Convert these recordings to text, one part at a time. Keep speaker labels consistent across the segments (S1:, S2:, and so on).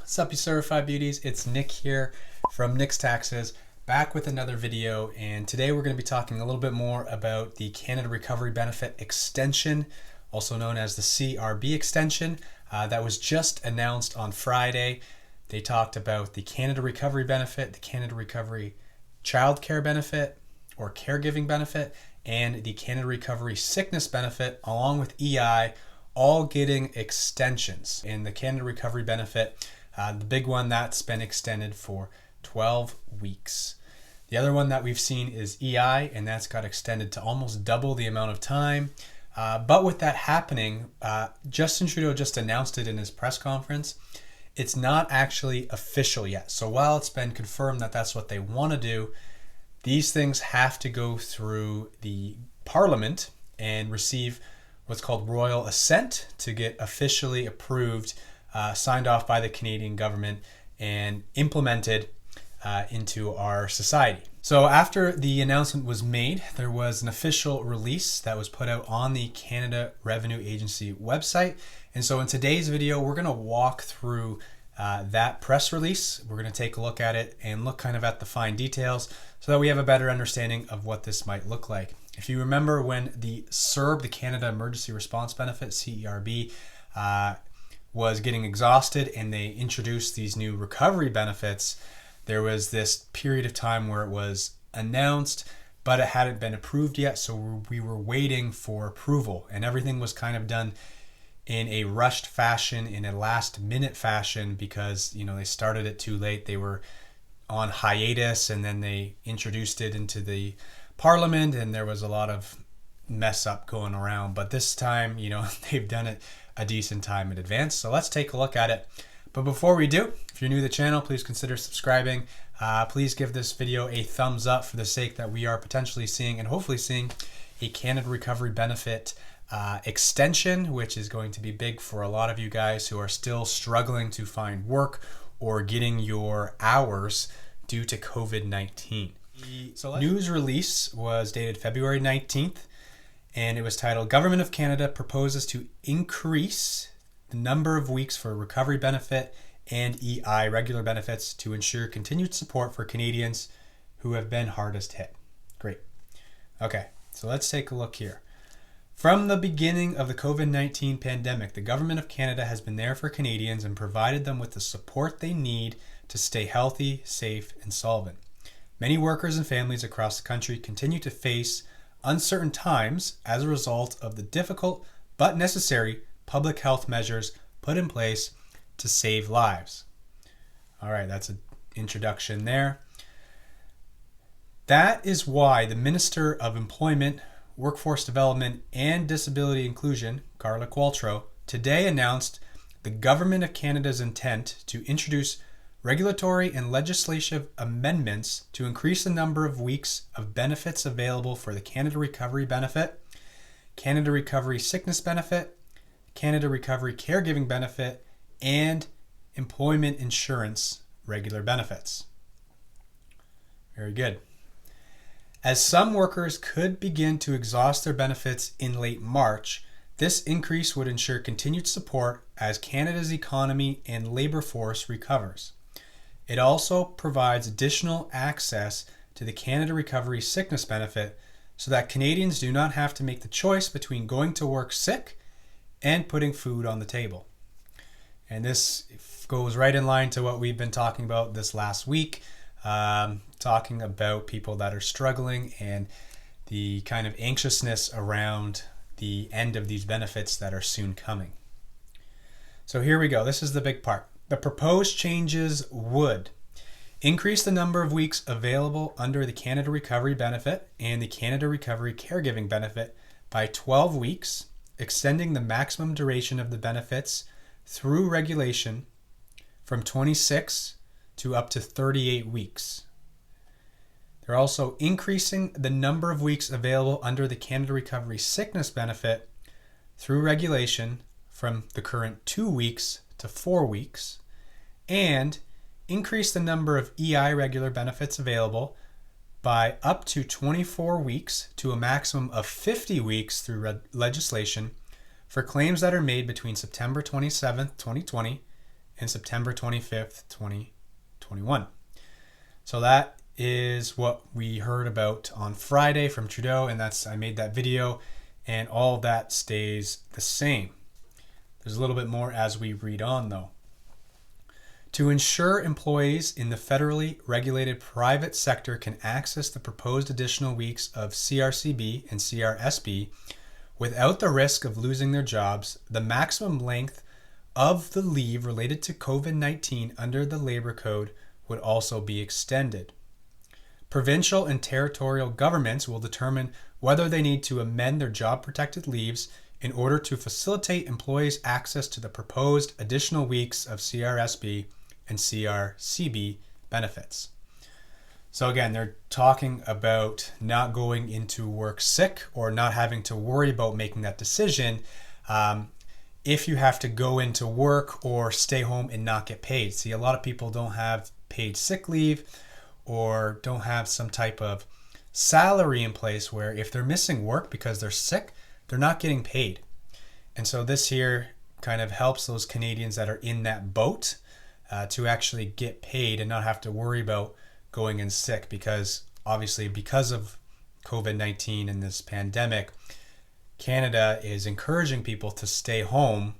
S1: What's up, you certified beauties? It's Nick here from Nick's Taxes, back with another video, and today we're going to be talking a little bit more about the Canada Recovery Benefit Extension, also known as the CRB Extension, that was just announced on Friday. They talked about the Canada Recovery Benefit, the Canada Recovery Child Care Benefit or Caregiving Benefit, and the Canada Recovery Sickness Benefit, along with EI, all getting extensions. In the Canada Recovery Benefit, the big one that's been extended for 12 weeks. The other one that we've seen is EI, and that's got extended to almost double the amount of time. But with that happening, Justin Trudeau just announced it in his press conference. It's not actually official yet. So while it's been confirmed that that's what they want to do, these things have to go through the Parliament and receive what's called royal assent to get officially approved, signed off by the Canadian government and implemented into our society. So after the announcement was made, there was an official release that was put out on the Canada Revenue Agency website. And so in today's video, we're going to walk through that press release. We're going to take a look at it and look kind of at the fine details so that we have a better understanding of what this might look like. If you remember when the CRB, the Canada Emergency Response Benefit, CRB, was getting exhausted and they introduced these new recovery benefits, there was this period of time where it was announced, but it hadn't been approved yet. So we were waiting for approval, and everything was kind of done in a rushed fashion, in a last minute fashion, because, you know, they started it too late. They were on hiatus, and then they introduced it into the Parliament, and there was a lot of mess up going around. But this time, you know, they've done it a decent time in advance. So let's take a look at it. But before we do, if you're new to the channel, please consider subscribing. Please give this video a thumbs up for the sake that we are potentially seeing and hopefully seeing a Canada Recovery Benefit extension, which is going to be big for a lot of you guys who are still struggling to find work or getting your hours due to COVID-19. The news release was dated February 19th, and it was titled, Government of Canada proposes to increase the number of weeks for recovery benefit and EI regular benefits to ensure continued support for Canadians who have been hardest hit. Great. Okay, so let's take a look here. From the beginning of the COVID-19 pandemic, the Government of Canada has been there for Canadians and provided them with the support they need to stay healthy, safe, and solvent. Many workers and families across the country continue to face uncertain times as a result of the difficult but necessary public health measures put in place to save lives. All right, that's an introduction there. That is why the Minister of Employment, Workforce Development and Disability Inclusion, Carla Qualtrough, today announced the Government of Canada's intent to introduce regulatory and legislative amendments to increase the number of weeks of benefits available for the Canada Recovery Benefit, Canada Recovery Sickness Benefit, Canada Recovery Caregiving Benefit, and Employment Insurance regular benefits. Very good. As some workers could begin to exhaust their benefits in late March, this increase would ensure continued support as Canada's economy and labor force recovers. It also provides additional access to the Canada Recovery Sickness Benefit so that Canadians do not have to make the choice between going to work sick and putting food on the table. And this goes right in line to what we've been talking about this last week, talking about people that are struggling and the kind of anxiousness around the end of these benefits that are soon coming. So here we go. This is the big part. The proposed changes would increase the number of weeks available under the Canada Recovery Benefit and the Canada Recovery Caregiving Benefit by 12 weeks, extending the maximum duration of the benefits through regulation from 26 to up to 38 weeks. They're also increasing the number of weeks available under the Canada Recovery Sickness Benefit through regulation from the current 2 weeks to 4 weeks, and increase the number of EI regular benefits available by up to 24 weeks to a maximum of 50 weeks through legislation for claims that are made between September 27th, 2020 and September 25th, 2021. So that is what we heard about on Friday from Trudeau, and I made that video, and all of that stays the same. There's a little bit more as we read on though. To ensure employees in the federally regulated private sector can access the proposed additional weeks of CRCB and CRSB without the risk of losing their jobs, the maximum length of the leave related to COVID-19 under the Labor Code would also be extended. Provincial and territorial governments will determine whether they need to amend their job-protected leaves in order to facilitate employees' access to the proposed additional weeks of CRSB and CRCB benefits. So again, they're talking about not going into work sick or not having to worry about making that decision if you have to go into work or stay home and not get paid. See, a lot of people don't have paid sick leave or don't have some type of salary in place where if they're missing work because they're sick, they're not getting paid. And so this here kind of helps those Canadians that are in that boat to actually get paid and not have to worry about going in sick, because obviously because of COVID-19 and this pandemic, Canada is encouraging people to stay home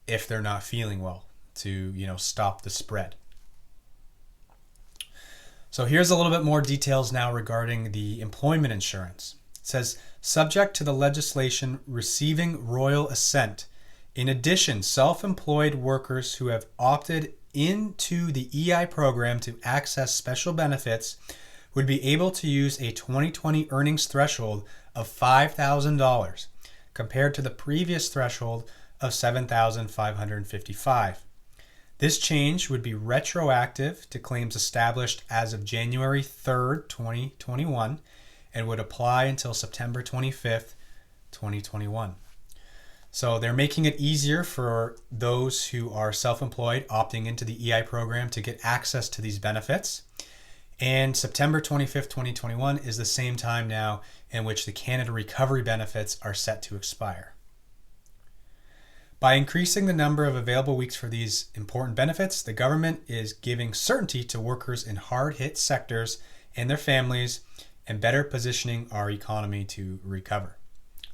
S1: if they're not feeling well to, stop the spread. So here's a little bit more details now regarding the employment insurance. It says, subject to the legislation receiving royal assent, in addition, self-employed workers who have opted into the EI program to access special benefits would be able to use a 2020 earnings threshold of $5,000 compared to the previous threshold of $7,555. This change would be retroactive to claims established as of January 3rd, 2021, and would apply until September 25th, 2021. So they're making it easier for those who are self-employed opting into the EI program to get access to these benefits. And September 25th, 2021 is the same time now in which the Canada Recovery benefits are set to expire. By increasing the number of available weeks for these important benefits, the government is giving certainty to workers in hard-hit sectors and their families and better positioning our economy to recover.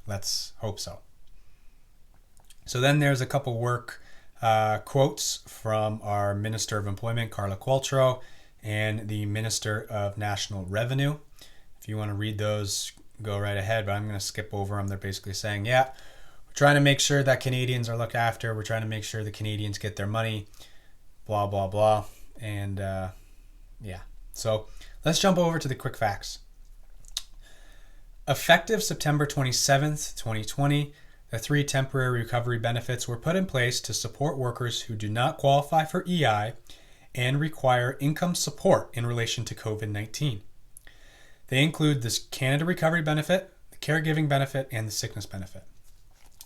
S1: Let's hope so. So then there's a couple work quotes from our Minister of Employment, Carla Qualtrough, and the Minister of National Revenue. If you want to read those, go right ahead, but I'm going to skip over them. They're basically saying, we're trying to make sure that Canadians are looked after. We're trying to make sure the Canadians get their money, blah, blah, blah. And so let's jump over to the quick facts. Effective September 27th, 2020, the 3 temporary recovery benefits were put in place to support workers who do not qualify for EI and require income support in relation to COVID-19. They include the Canada Recovery benefit, the caregiving benefit, and the sickness benefit.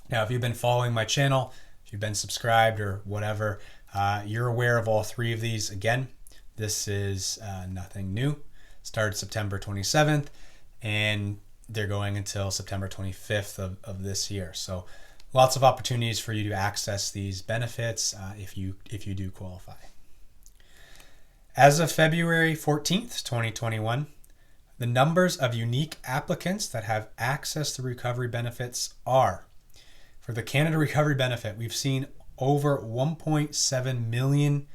S1: Now, if you've been following my channel, if you've been subscribed or whatever, you're aware of all 3 of these. Again, this is nothing new. Started September 27th, and they're going until September 25th of this year. So lots of opportunities for you to access these benefits if you do qualify. As of February 14th, 2021, the numbers of unique applicants that have access to recovery benefits are: for the Canada Recovery benefit, we've seen over 1.7 million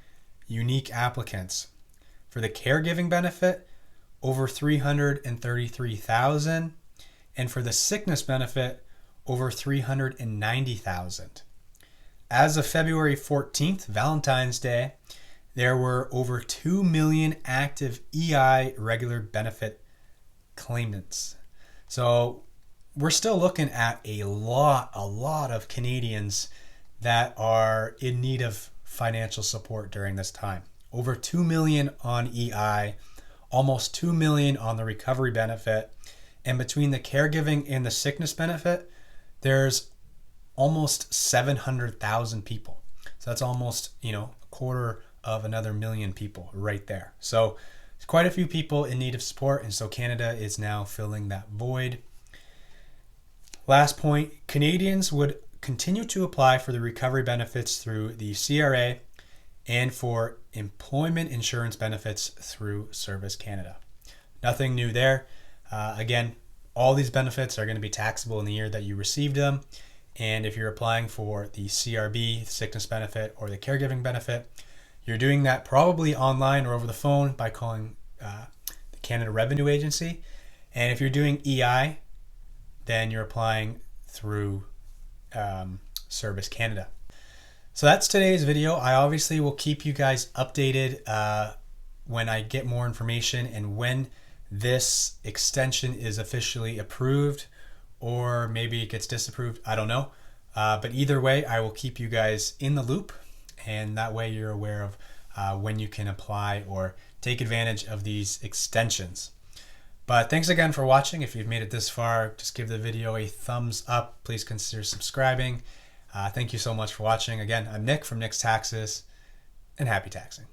S1: unique applicants. For the caregiving benefit, over 333,000. And for the sickness benefit, over 390,000. As of February 14th, Valentine's Day, there were over 2 million active EI regular benefit claimants. So we're still looking at a lot of Canadians that are in need of financial support during this time. Over 2 million on EI, almost 2 million on the recovery benefit. And between the caregiving and the sickness benefit, there's almost 700,000 people. So that's almost, a quarter of another million people right there. So it's quite a few people in need of support. And so Canada is now filling that void. Last point, Canadians would continue to apply for the recovery benefits through the CRA and for employment insurance benefits through Service Canada. Nothing new there. Again, all these benefits are going to be taxable in the year that you received them. And if you're applying for the CRB, sickness benefit, or the caregiving benefit, you're doing that probably online or over the phone by calling the Canada Revenue Agency. And if you're doing EI, then you're applying through Service Canada. So that's today's video. I obviously will keep you guys updated when I get more information and when this extension is officially approved, or maybe it gets disapproved. I don't know. But either way, I will keep you guys in the loop, and that way you're aware of when you can apply or take advantage of these extensions. But thanks again for watching. If you've made it this far, just give the video a thumbs up. Please consider subscribing. Thank you so much for watching. Again, I'm Nick from Nick's Taxes, and happy taxing.